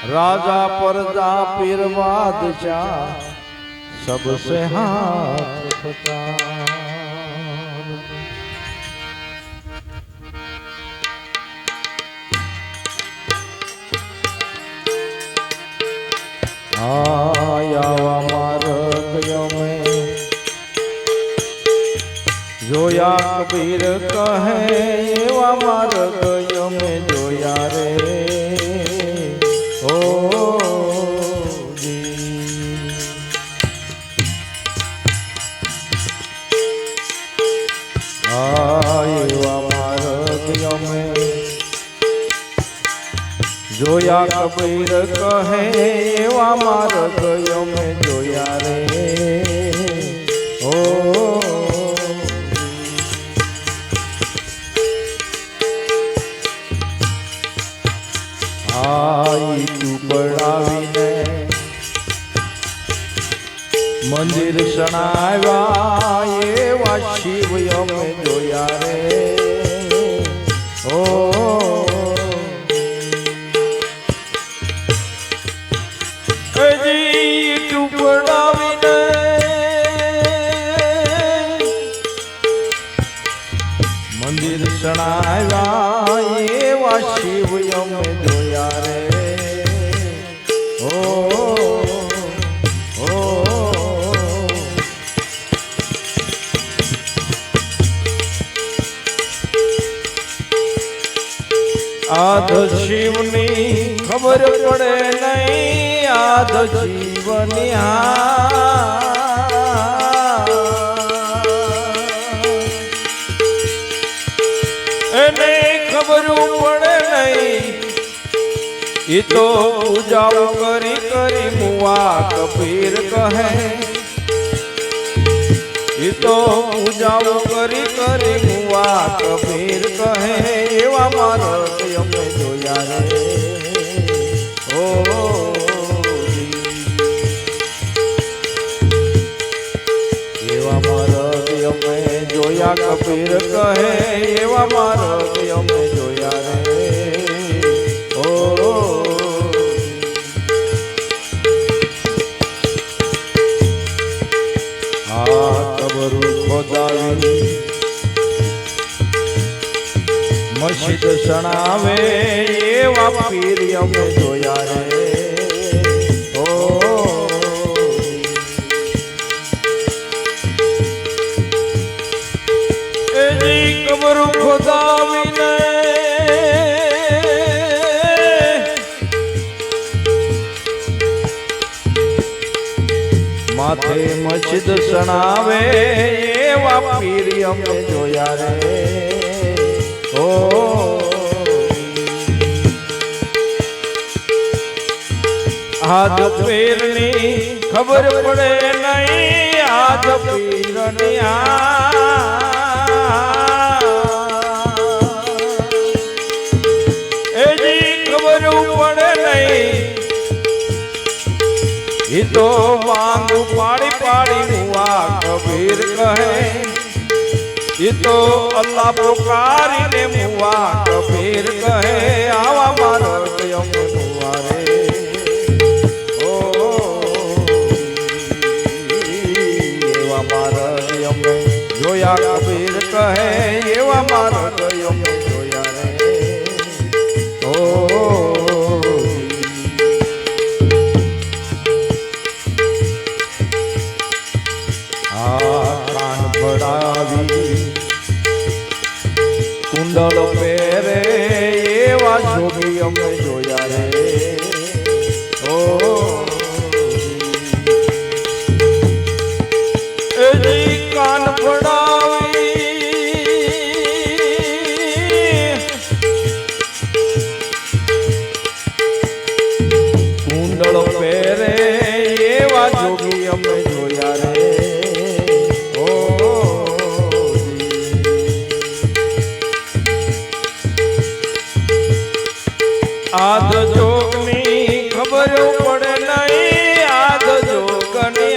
राजा प्रजा पीर बादशाह सबसे हाथ पतार। आया मार्ग में जोया कबीर कहे एवा मार्ग में जोया रे ओ जी। एवा मार्ग में जोया कबीर कहे एवा मार्ग में जोया रे ओ। आई चूपड़ावीने मंदिर सणाव्या एवा शिव यमे जोया रे ओ। चूपड़ावीने मंदिर सणाव्या एवा शिव यमे जोया रे ओ ओ। आध शिवनी खबर पड़े नहीं आध जीवनी एने खबर पड़े नहीं ये तो पूजाओ करी करी मुआ कबीर कहे ये तो पूजाओ करी करी मुआ कबीर कहे एवा मार्ग यमे जोया रे ओ जी। एवा मार्ग यमे जोया कबीर कहे एवा मार्ग यमे जोया रे ओ। कबरू खोदावी मस्जिद सणावे एवा पीर यमे जोया रे ओ। एजी कबरू खोदावी ने माथे मस्जिद सणावे एवा पीर यमे जोया रे ओ। आज पीरनी खबर पड़े नहीं आज पीरनी एजी खबर पड़े नहीं ये तो मांग पाड़ी पाड़ी हुआ कबीर कहे ये तो अल्लाह पुकारी ने मुआ कबीर कहे आवा मार्ग यमे मुआ रे ओ। एवा मार्ग यमे जोया कबीर कहे एवा मार्ग यमे जोया रे ओ। कान भरावी कुंडल पेरे एवा जोगी यमे जोया रे ओ। एजी कान भरावी कुंडल पेरे एवा जोगी यमे जोया रे आध जोगनी खबर पड़े नहीं आध जोगनी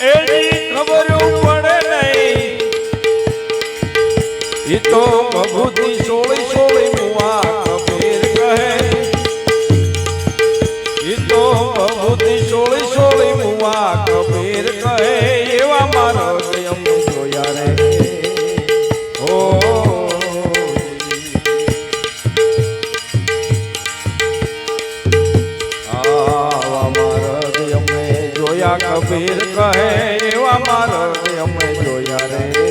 एजी खबर पड़े नहीं એ તો ભભૂતિ સોળી સોળી મુવા કબીર કહે એ તો ભભૂતિ સોળી સોળી મુવા કબીર કહે એવા મારો દયમ જોયા રે ઓ આવા મારા દયમ જોયા કબીર કહે એવા મારા દયમ જોયા રે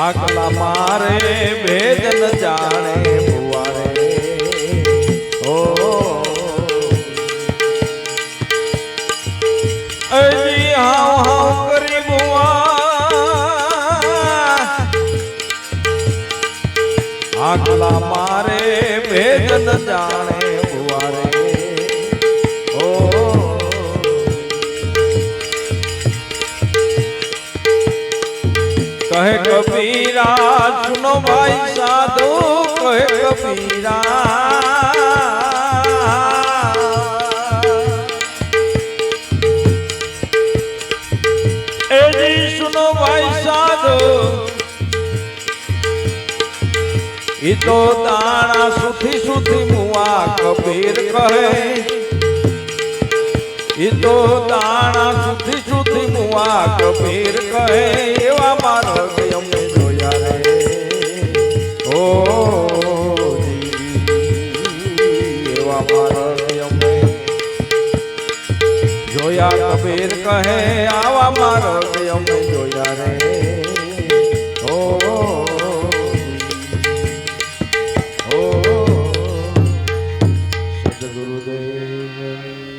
આકલા મારે ભેદ ન જાણે ભુવા રે ઓ અજી હાવ હાવ કરી ભુવા આકલા મારે ભેદ ન જાણે ભુવા રે ઓ कहे कबीरा सुनो भाई साधु कहे कबीरा ए जी सुनो भाई साधु ये तो दाना सुथी सुथी मुआ कबीर कहे ये तो दाना सुथी सुथी मुआ कबीर कहे एवा मारो दयम जोया रे ओ एवा मारो दयम जोया कबीर कहे आवा मारो दयम जोया रे ओ सद्गुरुदेव